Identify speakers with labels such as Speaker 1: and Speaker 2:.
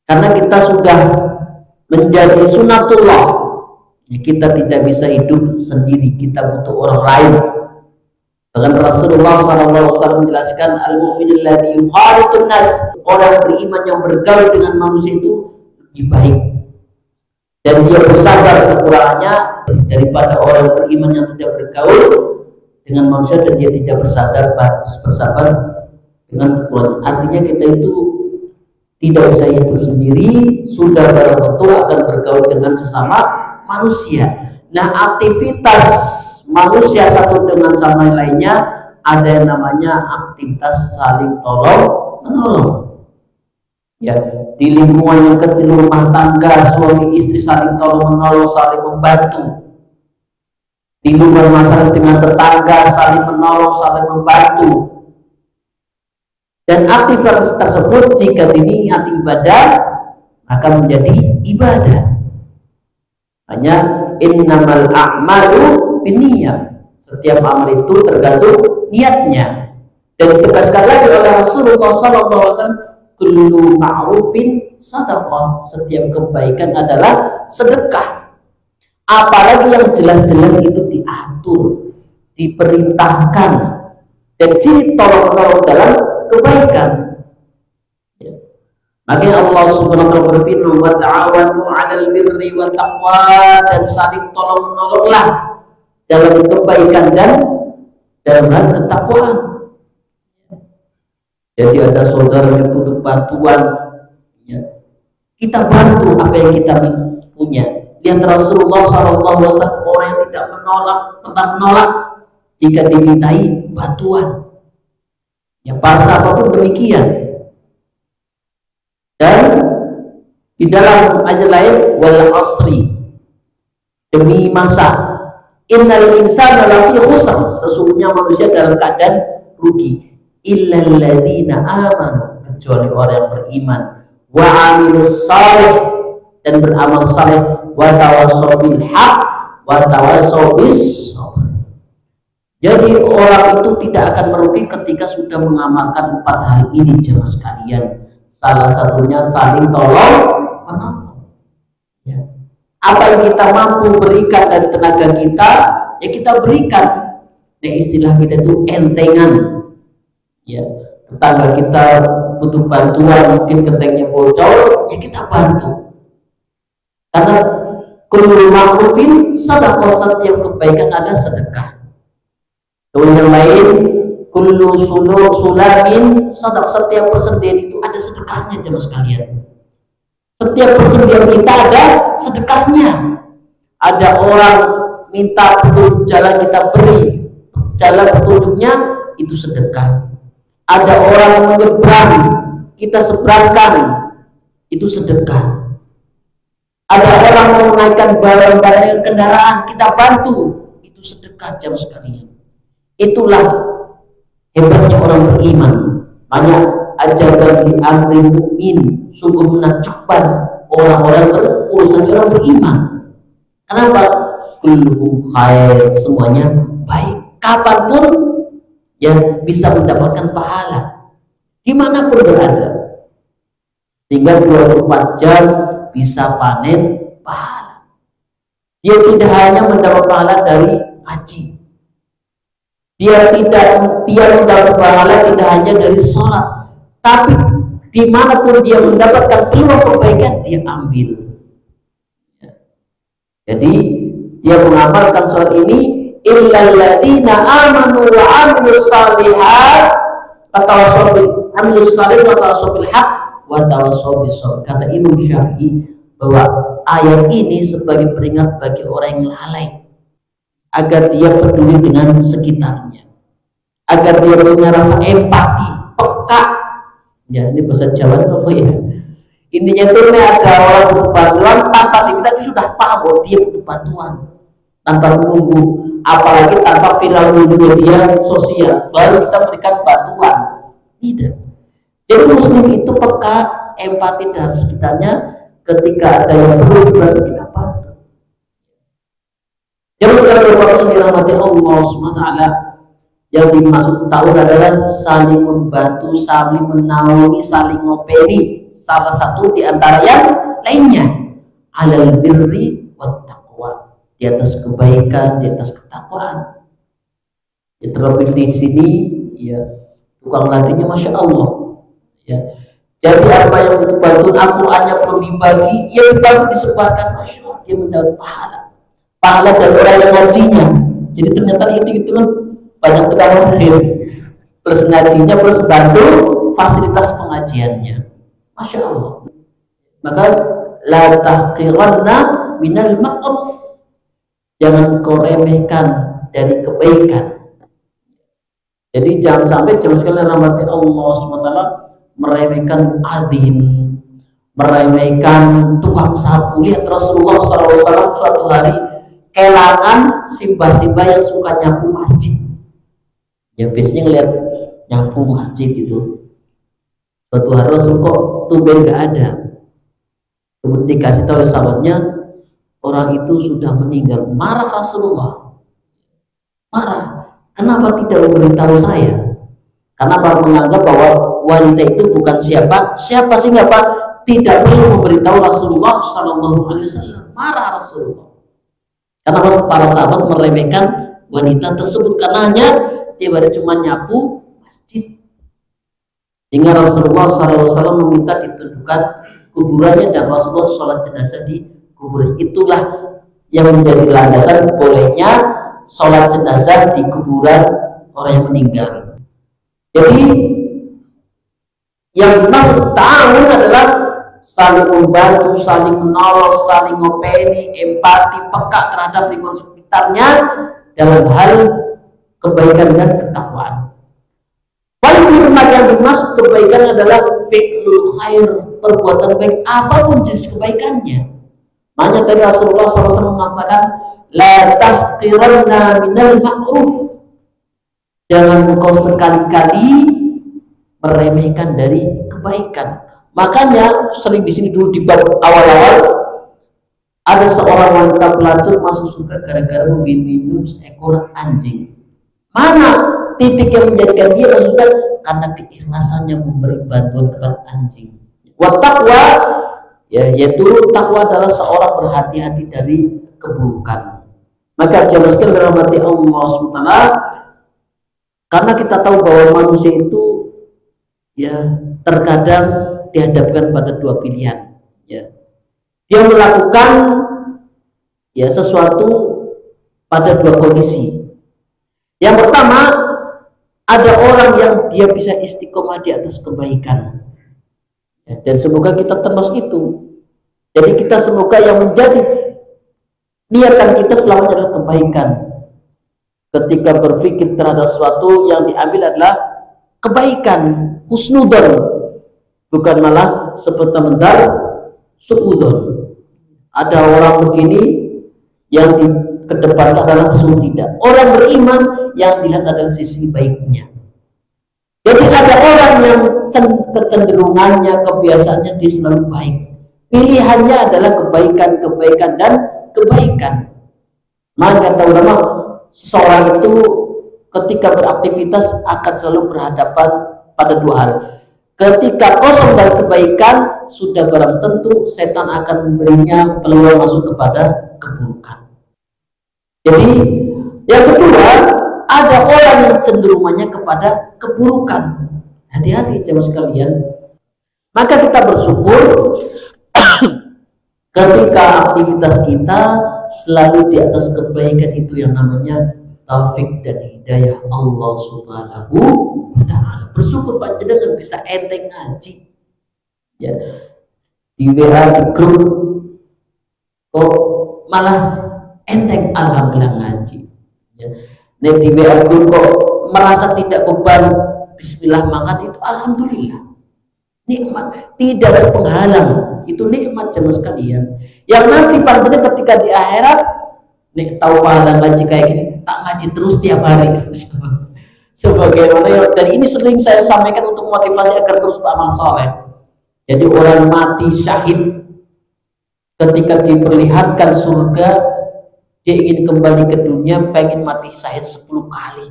Speaker 1: Karena kita sudah menjadi sunatullah, ya, kita tidak bisa hidup sendiri, kita butuh orang lain. Bahkan Rasulullah SAW menjelaskan, al-mu'minul ladzi yukhalitun nas, orang beriman yang bergaul dengan manusia itu lebih baik, dan dia bersabar kekurangannya daripada orang beriman yang tidak bergaul dengan manusia dan dia tidak bersabar dengan kekurangan. Artinya kita itu tidak bisa hidup sendiri, sudah barang tentu akan bergaul dengan sesama manusia. Nah, aktivitas manusia satu dengan sama lainnya ada yang namanya aktivitas saling tolong menolong. Ya, di lingkungan yang kecil rumah tangga, suami istri saling tolong menolong, saling membantu. Di lingkungan masyarakat dengan tetangga saling menolong, saling membantu. Dan aktivitas tersebut jika diniati ibadah akan menjadi ibadah. Hanya innamal a'malu binniyat. Setiap amal itu tergantung niatnya. Dan ditegaskan lagi oleh Rasulullah SAW, kullu ma'rufin sadaqah. Setiap kebaikan adalah sedekah. Apalagi yang jelas-jelas itu diatur, diperintahkan. Dan sini tolong-tolong dalam kebaikan. Ya. Makanya Allah Subhanahu wa taala berfirman, wa ta'awanu 'alal birri wa taqwa, dan saling tolong menolonglah dalam kebaikan dan dalam hal ketakwaan. Jadi ada saudara yang butuh bantuan, ya, kita bantu apa yang kita punya. Lihat Rasulullah SAW, orang yang tidak pernah menolak jika dimintai bantuan. Ya, para sahabat pun demikian. Dan di dalam ayat lain, wal asri, demi masa, innal insana lafi khusr, sesungguhnya manusia dalam keadaan rugi, illal ladzina amanu, kecuali orang yang beriman, wa amilus salih, dan beramal saleh, wa tawassaw bil haq wa tawassaw bis sabr. Jadi orang itu tidak akan merugi ketika sudah mengamalkan 4 hal ini, jemaah sekalian. Salah satunya saling tolong menolong. Ya. Apa yang kita mampu berikan dari tenaga kita, ya kita berikan. Nah, istilah kita itu entengan. Ya, tetangga kita butuh bantuan, mungkin gentengnya bocor, ya kita bantu. Karena kullu ma'rufin sadaqah, setiap kebaikan ada sedekah. Yang lain, kullu sulamin sadaq, setiap persendian itu ada sedekahnya, jemaah sekalian. Setiap persendian kita ada sedekahnya. Ada orang minta petunjuk jalan, kita beri jalan petunjuknya, itu sedekah. Ada orang menyeberang, kita seberangkan, itu sedekah. Ada orang mau menaikkan barang-barang kendaraan, kita bantu, itu sedekah, jemaah sekalian. Itulah hebatnya orang beriman. Banyak ajaran di amri mukmin, sungguh menakjubkan orang-orang berurusan orang beriman. Kenapa? Kulluhum khair, semuanya baik. Kapanpun yang bisa mendapatkan pahala, dimanapun berada, sehingga 24 jam bisa panen pahala. Dia tidak hanya mendapat pahala dari haji, dia mendapat pahala tidak hanya dari sholat, tapi dimanapun dia mendapatkan peluang kebaikan, dia ambil. Jadi dia mengamalkan sholat ini, illal ladzina amanu wa amilus shalihat wa tawassaw bil haq wa tawassaw bis sabr. Kata Imam Syafi'i bahwa ayat ini sebagai peringat bagi orang yang lalai, agar dia peduli dengan sekitarnya, agar dia punya rasa empati, peka. Ya, ini bahasa Jawa apa ya? Intinya itu ada orang butuh bantuan, tanpa diminta dia sudah paham bahwa dia butuh bantuan, tanpa menunggu, apalagi tanpa viral di media sosial baru kita berikan bantuan. Tidak. Jadi muslim itu peka, empati terhadap sekitarnya. Ketika ada yang perlu dibantu, kita bantu. Jadi sekarang berbahagia yang dirahmati Allah Subhanahu wa taala, Yang dimaksud ta'awun adalah saling membantu, saling menaungi, saling ngopeni salah satu di antara yang lainnya. Alal birri wat taqwa, di atas kebaikan, di atas ketakwaan. Ya, terlebih di sini ya tukang larinya masya Allah ya. Jadi apa yang butuh bantuan Al-Qur'annya perlu dibagi, ya dibagi disebarkan, masya Allah, dia mendapat pahala dari orang yang ngajinya. Jadi ternyata itu kan banyak tukang lahir plus ngajinya plus bantu fasilitas pengajiannya, masya Allah. Maka la tahqiranna minal ma'ruf, jangan kau remehkan dari kebaikan. Jadi jangan sampai jangan sekali rahmati Allah SWT meremehkan muadzin, meremehkan tukang sapu. Lihat Rasulullah SAW suatu hari kelangan simbah-simbah yang suka nyapu masjid. Ya biasanya ngeliat nyapu masjid itu. Suatu hari Rasul kok tumben gak ada. Kemudian dikasih tahu oleh sahabatnya, orang itu sudah meninggal. Marah Rasulullah. Marah. Kenapa tidak memberitahu saya? Karena Pak menganggap bahwa wanita itu bukan siapa sih nggak Pak, tidak perlu memberitahu Rasulullah Shallallahu Alaihi Wasallam. Marah Rasulullah. Karena para sahabat meremehkan wanita tersebut karena hanya dia baru cuma nyapu masjid. Sehingga Rasulullah Shallallahu Alaihi Wasallam meminta ditunjukkan kuburannya dan Rasulullah sholat jenazah di kuburan. Itulah yang menjadi landasan bolehnya sholat jenazah di kuburan orang yang meninggal. Jadi yang dimaksud ta'awun adalah saling membantu, saling menolong, saling ngopeni, empati, peka terhadap lingkungan sekitarnya dalam hal kebaikan dan ketakwaan. Paling yang dimaksud kebaikan adalah fi'lul khair, perbuatan baik apapun jenis kebaikannya. Makanya tadi Rasulullah SAW mengatakan la tahqiranna minal ma'ruf, jangan engkau sekali-kali meremehkan dari kebaikan. Makanya sering di sini dulu di bab awal-awal ada seorang wanita pelacur masuk surga gara-gara minum seekor anjing. Mana titik yang menjadikan dia masuk surga? Karena keikhlasannya memberi bantuan kepada anjing. Wa taqwa, ya, yaitu takwa adalah seorang berhati-hati dari keburukan. Maka jangan sekali dirahmati Allah SWT, karena kita tahu bahwa manusia itu ya terkadang dihadapkan pada dua pilihan. Ya. Dia melakukan ya sesuatu pada dua kondisi. Yang pertama, ada orang yang dia bisa istiqomah di atas kebaikan. Ya, dan semoga kita termasuk itu. Jadi kita semoga yang menjadi niatan kita selamanya adalah kebaikan. Ketika berpikir terhadap sesuatu yang diambil adalah kebaikan, husnudon, bukan malah seperti mentar suudon. Ada orang begini yang dikedepankan adalah sungguh tidak. Orang beriman yang dilihat adalah sisi baiknya. Jadi ada orang yang kecenderungannya, kebiasaannya dia selalu baik. Pilihannya adalah kebaikan dan kebaikan. Maka kata ulama, seseorang itu ketika beraktivitas akan selalu berhadapan pada dua hal. Ketika kosong dari kebaikan, sudah barang tentu setan akan memberinya peluang masuk kepada keburukan. Jadi yang kedua, ada orang yang cenderungannya kepada keburukan. Hati-hati jemaah sekalian. Maka kita bersyukur ketika aktivitas kita selalu di atas kebaikan, itu yang namanya taufik dan hidayah Allah Subhanahu wa ta'ala. Bersyukur panjenengan bisa enteng ngaji ya, di WA di grup kok malah enteng, alhamdulillah ngaji ya. Di WA grup kok merasa tidak beban, bismillah mangkat, itu alhamdulillah nikmat, tidak ada penghalang, itu nikmat jemaah sekalian. Yang nanti panjenengan ketika di akhirat nek tahu pahala ngaji kayak gini, tak ngaji terus tiap hari. Sebagaimana yang dari ini sering saya sampaikan untuk motivasi agar terus beramal soleh. Jadi orang mati syahid ketika diperlihatkan surga, dia ingin kembali ke dunia, pengen mati syahid 10 kali.